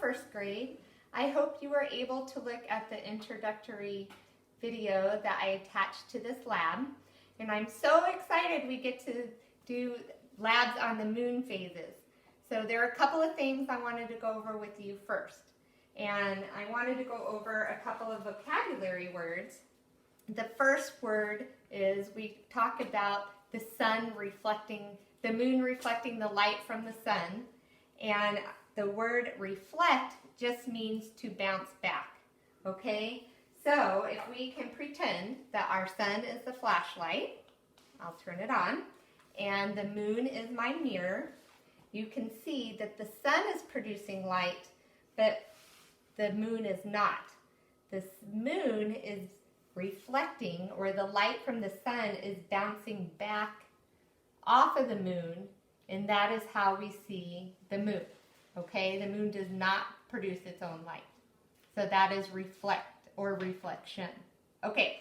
first grade. I hope you were able to look at the introductory video that I attached to this lab. And I'm so excited we get to do labs on the moon phases. So there are a couple of things I wanted to go over with you first. And I wanted to go over a couple of vocabulary words. The first word is we talk about the sun reflecting, the moon reflecting the light from the sun. And the word reflect just means to bounce back, okay? So if we can pretend that our sun is the flashlight, I'll turn it on, and the moon is my mirror, you can see that the sun is producing light, but the moon is not. This moon is reflecting, or the light from the sun is bouncing back off of the moon, and that is how we see the moon. Okay, the moon does not produce its own light. So that is reflect or reflection. Okay,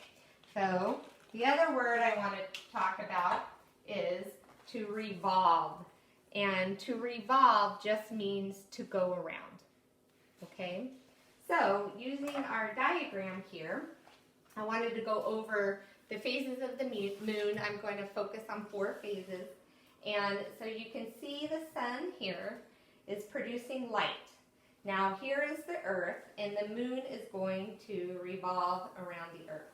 so the other word I want to talk about is to revolve. And to revolve just means to go around. Okay, so using our diagram here, I wanted to go over the phases of the moon. I'm going to focus on 4 phases. And so you can see the sun here is producing light. Now here is the earth, and the moon is going to revolve around the earth.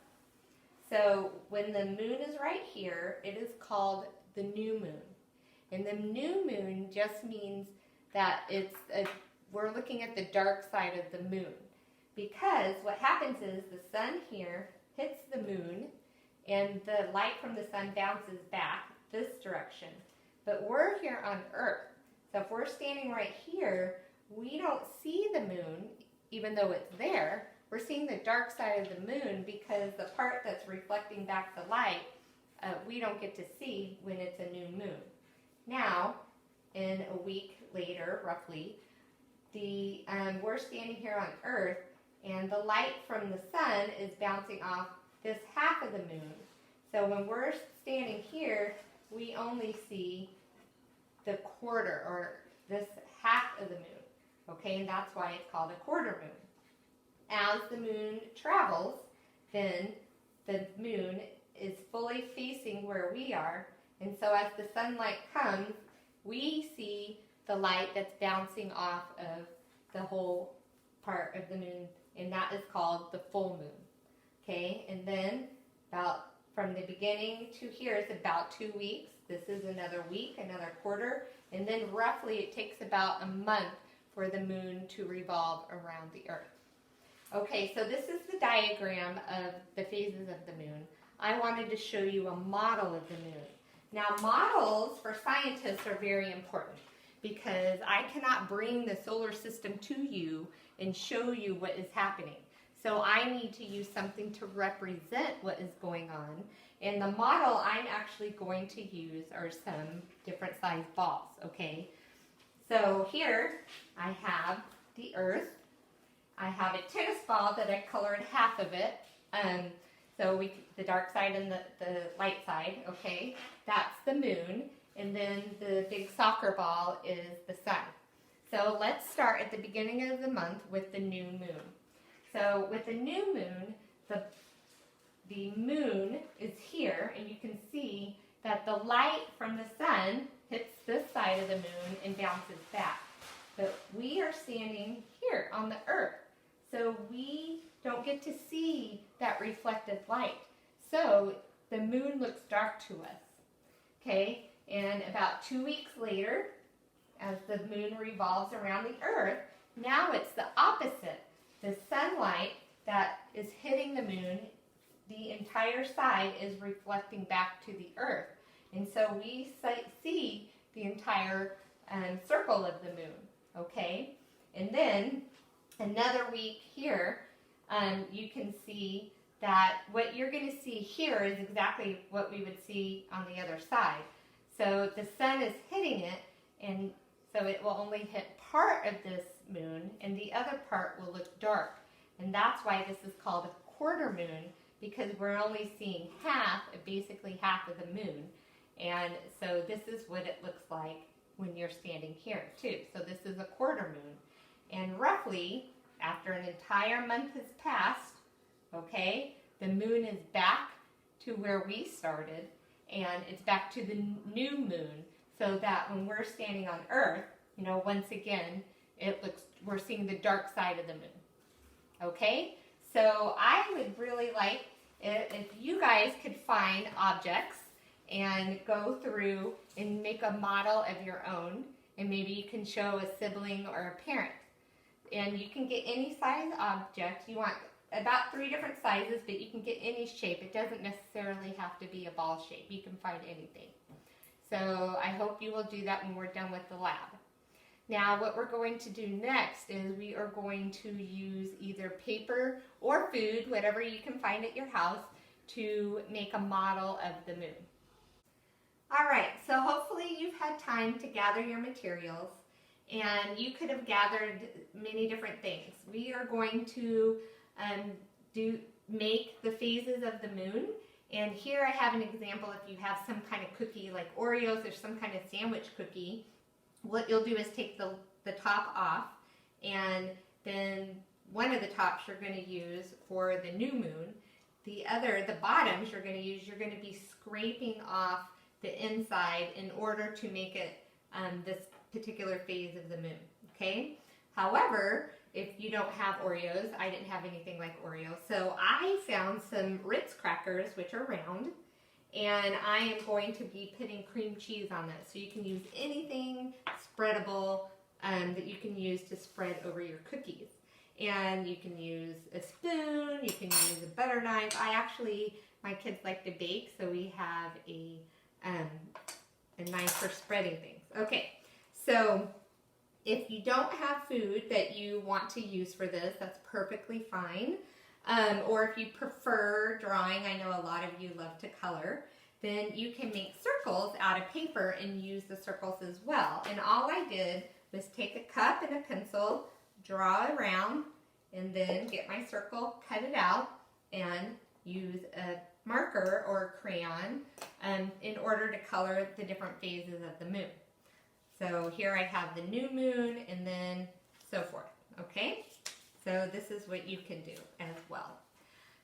So when the moon is right here, it is called the new moon. And the new moon just means that we're looking at the dark side of the moon. Because what happens is the sun here hits the moon, and the light from the sun bounces back this direction. But we're here on Earth. So if we're standing right here, we don't see the moon, even though it's there. We're seeing the dark side of the moon because the part that's reflecting back the light, we don't get to see when it's a new moon. Now, in a week later, roughly, we're standing here on Earth, and the light from the sun is bouncing off this half of the moon. So when we're standing here, we only see the quarter, or this half of the moon, okay, and that's why it's called a quarter moon. As the moon travels, then the moon is fully facing where we are, and so as the sunlight comes, we see the light that's bouncing off of the whole part of the moon, and that is called the full moon, okay, and then from the beginning to here is about 2 weeks. This is another week, another quarter, and then roughly it takes about a month for the moon to revolve around the earth. Okay, so this is the diagram of the phases of the moon. I wanted to show you a model of the moon. Now, models for scientists are very important because I cannot bring the solar system to you and show you what is happening. So I need to use something to represent what is going on. And the model I'm actually going to use are some different size balls, okay? So here I have the earth. I have a tennis ball that I colored half of it. The dark side and the light side, okay? That's the moon. And then the big soccer ball is the sun. So let's start at the beginning of the month with the new moon. So with the new moon, the moon is here, and you can see that the light from the sun hits this side of the moon and bounces back. But we are standing here on the earth, so we don't get to see that reflected light. So the moon looks dark to us, okay? And about 2 weeks later, as the moon revolves around the earth, now it's the opposite. The sunlight that is hitting the moon, the entire side is reflecting back to the earth. And so we see the entire circle of the moon, okay? And then another week here, you can see that what you're going to see here is exactly what we would see on the other side. So the sun is hitting it, and so it will only hit part of this moon, and the other part will look dark. And that's why this is called a quarter moon, because we're only seeing basically half of the moon. And so this is what it looks like when you're standing here too. So this is a quarter moon. And roughly, after an entire month has passed, okay, the moon is back to where we started, and it's back to the new moon, so that when we're standing on Earth, you know, once again, we're seeing the dark side of the moon. Okay? So I would really like it if you guys could find objects and go through and make a model of your own, and maybe you can show a sibling or a parent. And you can get any size object. You want about 3 different sizes, but you can get any shape. It doesn't necessarily have to be a ball shape. You can find anything. So I hope you will do that when we're done with the lab. Now what we're going to do next is we are going to use either paper or food, whatever you can find at your house, to make a model of the moon. Alright, so hopefully you've had time to gather your materials, and you could have gathered many different things. We are going to make the phases of the moon, and here I have an example. If you have some kind of cookie like Oreos or some kind of sandwich cookie, what you'll do is take the top off, and then one of the tops you're going to use for the new moon. The bottoms you're going to be scraping off the inside in order to make it this particular phase of the moon, okay? However, if you don't have Oreos, I didn't have anything like Oreos, so I found some Ritz crackers, which are round, and I am going to be putting cream cheese on this. So you can use anything spreadable that you can use to spread over your cookies. And you can use a spoon, you can use a butter knife. My kids like to bake, so we have a knife for spreading things. Okay, so if you don't have food that you want to use for this, that's perfectly fine. Or if you prefer drawing, I know a lot of you love to color, then you can make circles out of paper and use the circles as well. And all I did was take a cup and a pencil, draw around, and then get my circle, cut it out, and use a marker or a crayon in order to color the different phases of the moon. So here I have the new moon and then so forth, okay? So this is what you can do as well.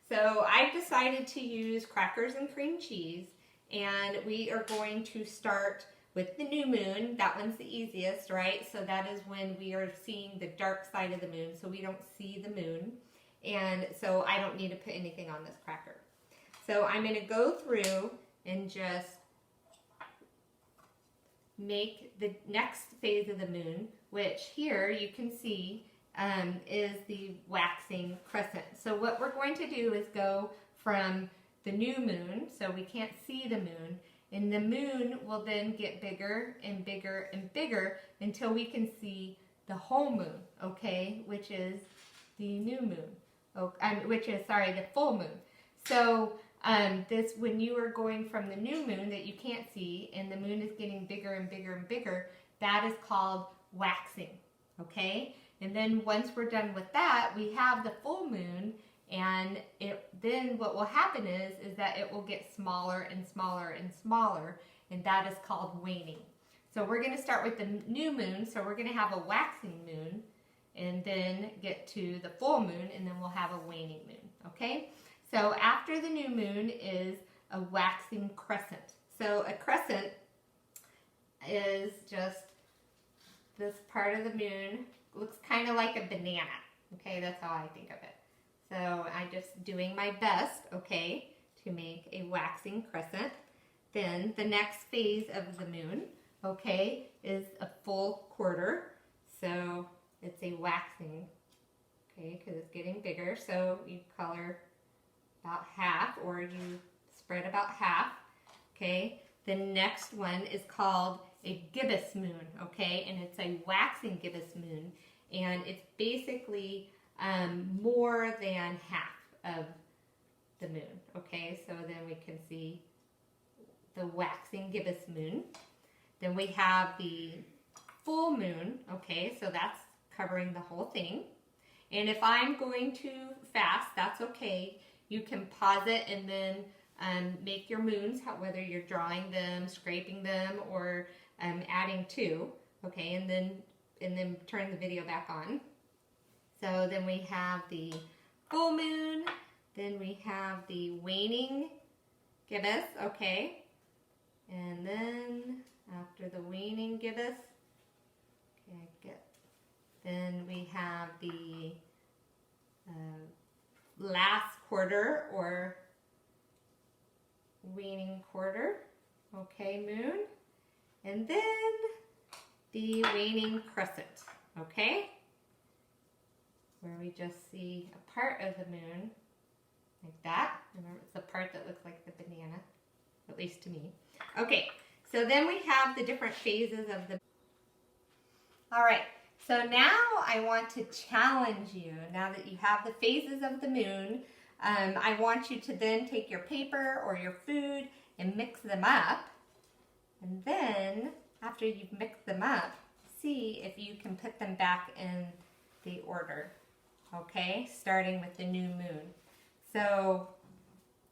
So I've decided to use crackers and cream cheese, and we are going to start with the new moon. That one's the easiest, right? So that is when we are seeing the dark side of the moon, so we don't see the moon. And so I don't need to put anything on this cracker. So I'm going to go through and just make the next phase of the moon, which here you can see is the waxing crescent. So what we're going to do is go from the new moon, so we can't see the moon, and the moon will then get bigger and bigger and bigger until we can see the whole moon, okay, which is the new moon, the full moon. So when you are going from the new moon that you can't see and the moon is getting bigger and bigger and bigger, that is called waxing, okay? And then once we're done with that, we have the full moon, and then what will happen is that it will get smaller and smaller and smaller, and that is called waning. So we're going to start with the new moon, so we're going to have a waxing moon, and then get to the full moon, and then we'll have a waning moon, okay? So after the new moon is a waxing crescent. So a crescent is just this part of the moon. Looks kind of like a banana, okay? That's how I think of it. So I'm just doing my best, okay, to make a waxing crescent. Then the next phase of the moon, okay, is a full quarter. So it's a waxing, okay, because it's getting bigger. So you color about half, or you spread about half, okay? The next one is called a gibbous moon, okay, and it's a waxing gibbous moon, and it's basically more than half of the moon, okay? So then we can see the waxing gibbous moon. Then we have the full moon, okay, so that's covering the whole thing. And if I'm going too fast, that's okay. You can pause it and then make your moons, whether you're drawing them, scraping them, or adding to, okay, and then turn the video back on. So then we have the full moon, then we have the waning gibbous, okay? And then after the waning gibbous, then we have the last quarter or waning quarter, okay, moon. And then the waning crescent, okay? Where we just see a part of the moon, like that. Remember, it's the part that looks like the banana, at least to me. Okay, so then we have the different phases of the... All right, so now I want to challenge you, now that you have the phases of the moon, I want you to then take your paper or your food and mix them up. And then, after you've mixed them up, see if you can put them back in the order, okay? Starting with the new moon. So,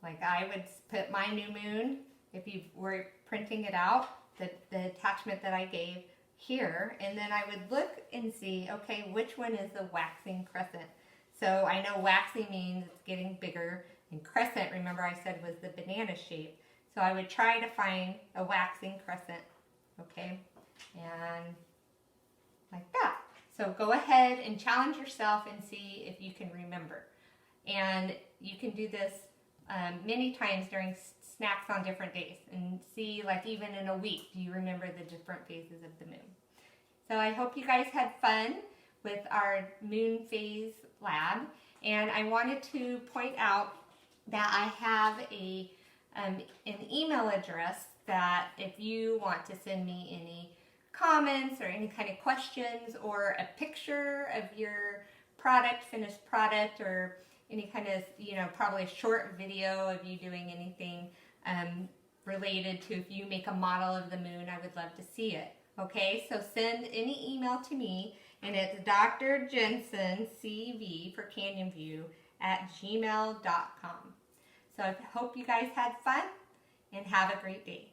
like I would put my new moon, if you were printing it out, the attachment that I gave here, and then I would look and see, okay, which one is the waxing crescent? So I know waxing means it's getting bigger, and crescent, remember I said, was the banana shape. So I would try to find a waxing crescent, okay? And like that. So go ahead and challenge yourself and see if you can remember. And you can do this many times during snacks on different days and see, like, even in a week, do you remember the different phases of the moon? So I hope you guys had fun with our moon phase lab. And I wanted to point out that I have an email address that if you want to send me any comments or any kind of questions or a picture of your product, finished product, or any kind of, probably a short video of you doing anything related to if you make a model of the moon, I would love to see it. Okay, so send any email to me, and it's drjensencv for Canyon View @gmail.com. So I hope you guys had fun and have a great day.